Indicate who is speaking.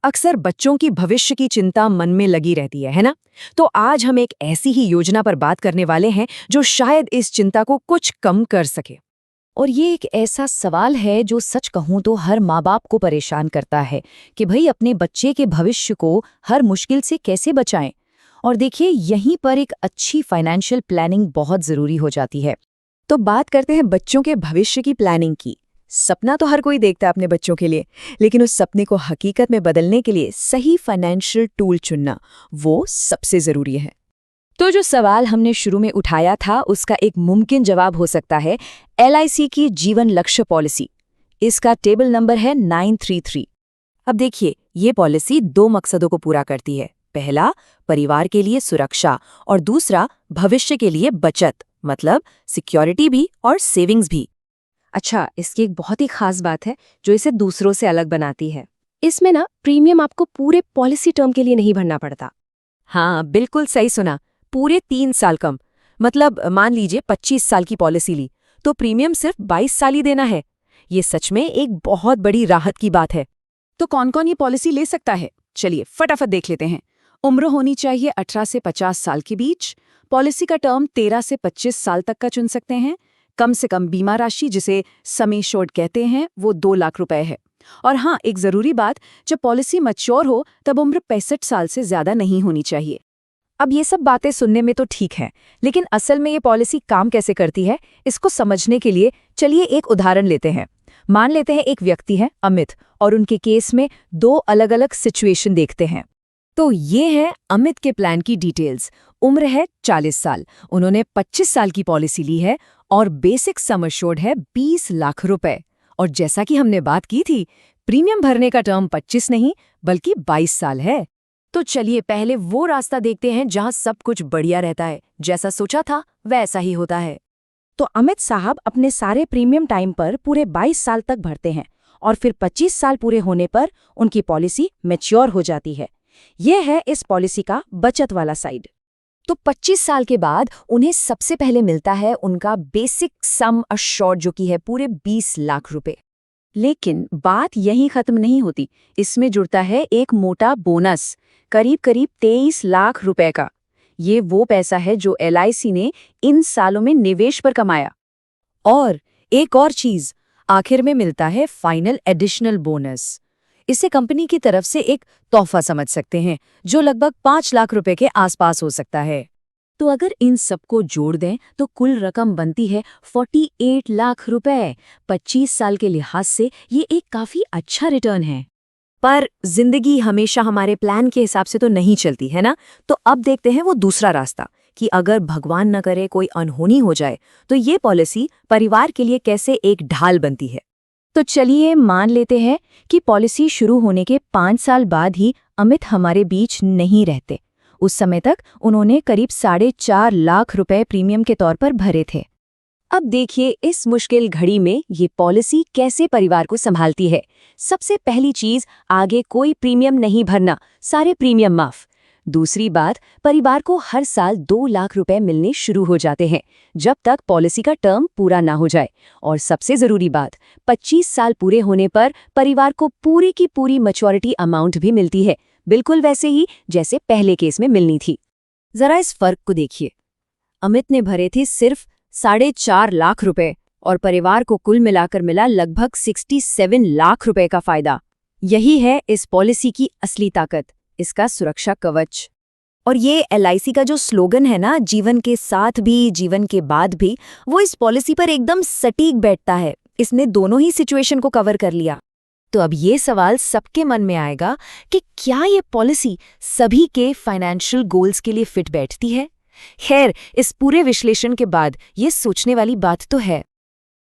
Speaker 1: अक्सर बच्चों की भविष्य की चिंता मन में लगी रहती है ना? तो आज हम एक ऐसी ही योजना पर बात करने वाले हैं जो शायद इस चिंता को कुछ कम कर सके।
Speaker 2: और ये एक ऐसा सवाल है जो सच कहूं तो हर माँ बाप को परेशान करता है कि भाई अपने बच्चे के भविष्य को हर मुश्किल से कैसे बचाएं। और देखिए यहीं पर एक अच्छी फाइनेंशियल प्लानिंग बहुत ज़रूरी हो जाती है।
Speaker 1: तो बात करते हैं बच्चों के भविष्य की प्लानिंग की। सपना तो हर कोई देखता है अपने बच्चों के लिए, लेकिन उस सपने को हकीकत में बदलने के लिए सही फाइनेंशियल टूल चुनना वो सबसे ज़रूरी है।
Speaker 2: तो जो सवाल हमने शुरू में उठाया था उसका एक मुमकिन जवाब हो सकता है LIC की जीवन लक्ष्य पॉलिसी। इसका टेबल नंबर है 933।
Speaker 1: अब देखिए, ये पॉलिसी 2 मकसदों को पूरा करती है। पहला, परिवार के लिए सुरक्षा, और दूसरा, भविष्य के लिए बचत, मतलब सिक्योरिटी भी और सेविंग्स भी।
Speaker 3: अच्छा, इसकी एक बहुत ही खास बात है जो इसे दूसरों से अलग बनाती है। इसमें ना प्रीमियम आपको पूरे पॉलिसी टर्म के लिए नहीं भरना पड़ता।
Speaker 1: हाँ, बिल्कुल सही सुना। पूरे 3 साल कम, मतलब मान लीजिए 25 साल की पॉलिसी ली तो प्रीमियम सिर्फ 22 साल ही देना है। ये सच में एक बहुत बड़ी राहत की बात है। तो कौन कौन ये पॉलिसी ले सकता है, चलिए फटाफट देख लेते हैं। उम्र होनी चाहिए 18 से 50 साल के बीच। पॉलिसी का टर्म 13 से 25 साल तक का चुन सकते हैं। कम से कम बीमा राशि, जिसे सम एश्योर्ड कहते हैं, वो 2 लाख रुपए है। और हाँ, एक जरूरी बात, जब पॉलिसी मैच्योर हो तब उम्र 65 साल से ज्यादा नहीं होनी चाहिए।
Speaker 2: अब ये सब बातें सुनने में तो ठीक है, लेकिन असल में ये पॉलिसी काम कैसे करती है इसको समझने के लिए चलिए एक उदाहरण लेते हैं। मान लेते हैं एक व्यक्ति है अमित, और उनके केस में 2 अलग-अलग सिचुएशन देखते हैं।
Speaker 1: तो ये है अमित के प्लान की डिटेल्स। उम्र है 40 साल, उन्होंने 25 साल की पॉलिसी ली है और बेसिक सम एश्योर्ड है 20 लाख रुपए। और जैसा कि हमने बात की थी, प्रीमियम भरने का टर्म 25 नहीं बल्कि 22 साल है। तो चलिए पहले वो रास्ता देखते हैं जहां सब कुछ बढ़िया रहता है, जैसा सोचा था वैसा ही होता है।
Speaker 2: तो अमित साहब अपने सारे प्रीमियम टाइम पर पूरे 22 साल तक भरते हैं और फिर 25 साल पूरे होने पर उनकी पॉलिसी मैच्योर हो जाती है। यह है इस पॉलिसी का बचत वाला साइड।
Speaker 1: तो 25 साल के बाद उन्हें सबसे पहले मिलता है उनका बेसिक सम एश्योर्ड, जो कि है पूरे 20 लाख रुपए।
Speaker 3: लेकिन बात यहीं खत्म नहीं होती। इसमें जुड़ता है एक मोटा बोनस, करीब 23 लाख रुपए का। ये वो पैसा है जो LIC ने इन सालों में निवेश पर कमाया।
Speaker 1: और एक और चीज, आखिर में मिलता है फाइनल एडिशनल बोनस। इसे कंपनी की तरफ से एक तोहफा समझ सकते हैं, जो लगभग 5 लाख रुपए के आसपास हो सकता है।
Speaker 3: तो अगर इन सबको जोड़ दें तो कुल रकम बनती है 48 लाख रुपए। 25 साल के लिहाज से ये एक काफी अच्छा रिटर्न है।
Speaker 1: पर जिंदगी हमेशा हमारे प्लान के हिसाब से तो नहीं चलती है ना? तो अब देखते हैं वो दूसरा रास्ता, कि अगर भगवान न करे कोई अनहोनी हो जाए तो ये पॉलिसी परिवार के लिए कैसे एक ढाल बनती है।
Speaker 2: तो चलिए मान लेते हैं कि पॉलिसी शुरू होने के 5 साल बाद ही अमित हमारे बीच नहीं रहते। उस समय तक उन्होंने करीब 4.5 लाख रुपए प्रीमियम के तौर पर भरे थे।
Speaker 3: अब देखिए इस मुश्किल घड़ी में ये पॉलिसी कैसे परिवार को संभालती है। सबसे पहली चीज, आगे कोई प्रीमियम नहीं भरना, सारे प्रीमियम माफ। दूसरी बात, परिवार को हर साल 2 लाख रुपए मिलने शुरू हो जाते हैं जब तक पॉलिसी का टर्म पूरा ना हो जाए। और सबसे जरूरी बात, 25 साल पूरे होने पर परिवार को पूरी की पूरी मैच्योरिटी अमाउंट भी मिलती है, बिल्कुल वैसे ही जैसे पहले केस में मिलनी थी।
Speaker 1: जरा इस फर्क को देखिए। अमित ने भरे थे सिर्फ 4.5 लाख रुपए और परिवार को कुल मिलाकर मिला लगभग 67 लाख रुपए का फायदा। यही है इस पॉलिसी की असली ताकत, इसका सुरक्षा कवच। और ये LIC का जो स्लोगन है ना, जीवन के साथ भी जीवन के बाद भी, वो इस पॉलिसी पर एकदम सटीक बैठता है। इसने दोनों ही सिचुएशन को कवर कर लिया। तो अब ये सवाल सबके मन में आएगा कि क्या ये पॉलिसी सभी के फाइनेंशियल गोल्स के लिए फिट बैठती है? खैर, इस पूरे विश्लेषण के बाद ये सोचने वाली बात तो है,